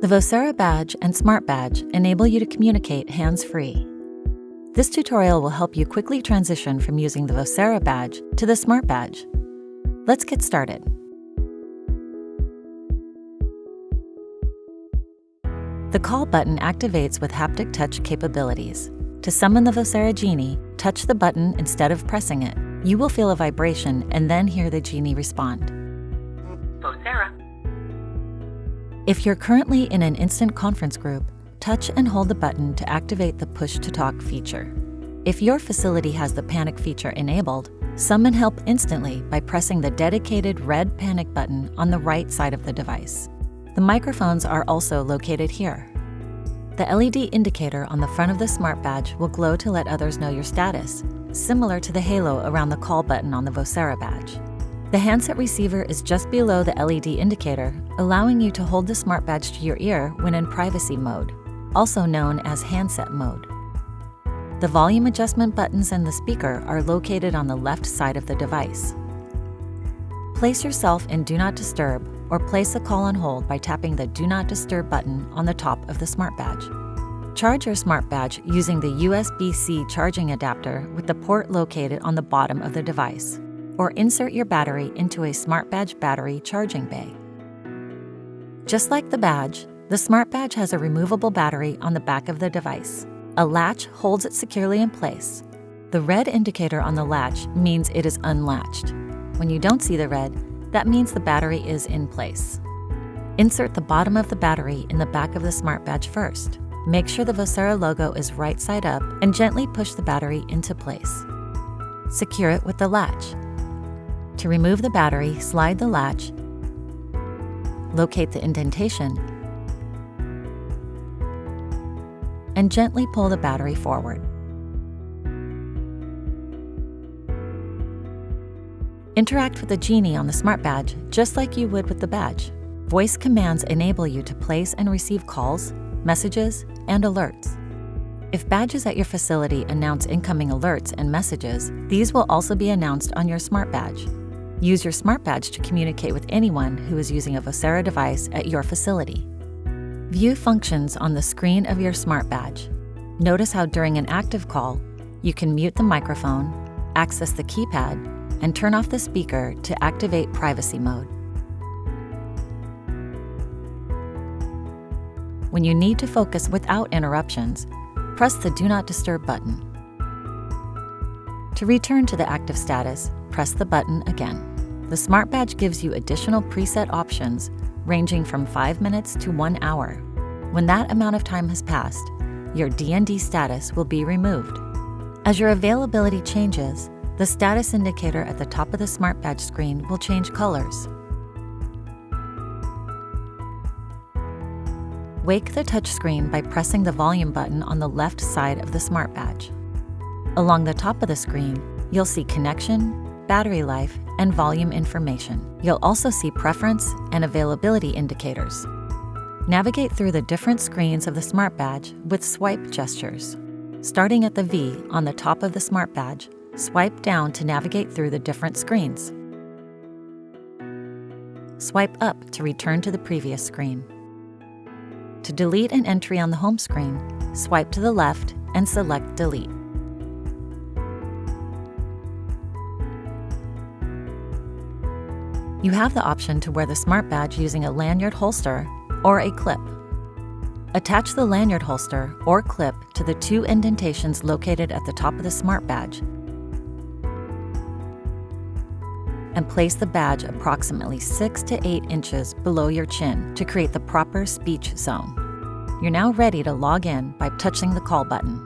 The Vocera Badge and Smartbadge enable you to communicate hands-free. This tutorial will help you quickly transition from using the Vocera Badge to the Smartbadge. Let's get started. The call button activates with haptic touch capabilities. To summon the Vocera Genie, touch the button instead of pressing it. You will feel a vibration and then hear the Genie respond. Vocera. If you're currently in an instant conference group, touch and hold the button to activate the push-to-talk feature. If your facility has the panic feature enabled, summon help instantly by pressing the dedicated red panic button on the right side of the device. The microphones are also located here. The LED indicator on the front of the Smartbadge will glow to let others know your status, similar to the halo around the call button on the Vocera Badge. The handset receiver is just below the LED indicator, allowing you to hold the Smartbadge to your ear when in privacy mode, also known as handset mode. The volume adjustment buttons and the speaker are located on the left side of the device. Place yourself in Do Not Disturb or place a call on hold by tapping the Do Not Disturb button on the top of the Smartbadge. Charge your Smartbadge using the USB-C charging adapter with the port located on the bottom of the device, or insert your battery into a Smartbadge battery charging bay. Just like the badge, the Smartbadge has a removable battery on the back of the device. A latch holds it securely in place. The red indicator on the latch means it is unlatched. When you don't see the red, that means the battery is in place. Insert the bottom of the battery in the back of the Smartbadge first. Make sure the Vocera logo is right side up and gently push the battery into place. Secure it with the latch. To remove the battery, slide the latch, locate the indentation, and gently pull the battery forward. Interact with the Genie on the Smartbadge just like you would with the badge. Voice commands enable you to place and receive calls, messages, and alerts. If badges at your facility announce incoming alerts and messages, these will also be announced on your Smartbadge. Use your Smartbadge to communicate with anyone who is using a Vocera device at your facility. View functions on the screen of your Smartbadge. Notice how during an active call, you can mute the microphone, access the keypad, and turn off the speaker to activate privacy mode. When you need to focus without interruptions, press the Do Not Disturb button. To return to the active status, press the button again. The Smartbadge gives you additional preset options ranging from 5 minutes to 1 hour. When that amount of time has passed, your D&D status will be removed. As your availability changes, the status indicator at the top of the Smartbadge screen will change colors. Wake the touchscreen by pressing the volume button on the left side of the Smartbadge. Along the top of the screen, you'll see connection, battery life, and volume information. You'll also see preference and availability indicators. Navigate through the different screens of the Smartbadge with swipe gestures. Starting at the V on the top of the Smartbadge, swipe down to navigate through the different screens. Swipe up to return to the previous screen. To delete an entry on the home screen, swipe to the left and select Delete. You have the option to wear the Smartbadge using a lanyard holster or a clip. Attach the lanyard holster or clip to the 2 indentations located at the top of the Smartbadge and place the badge approximately 6 to 8 inches below your chin to create the proper speech zone. You're now ready to log in by touching the call button.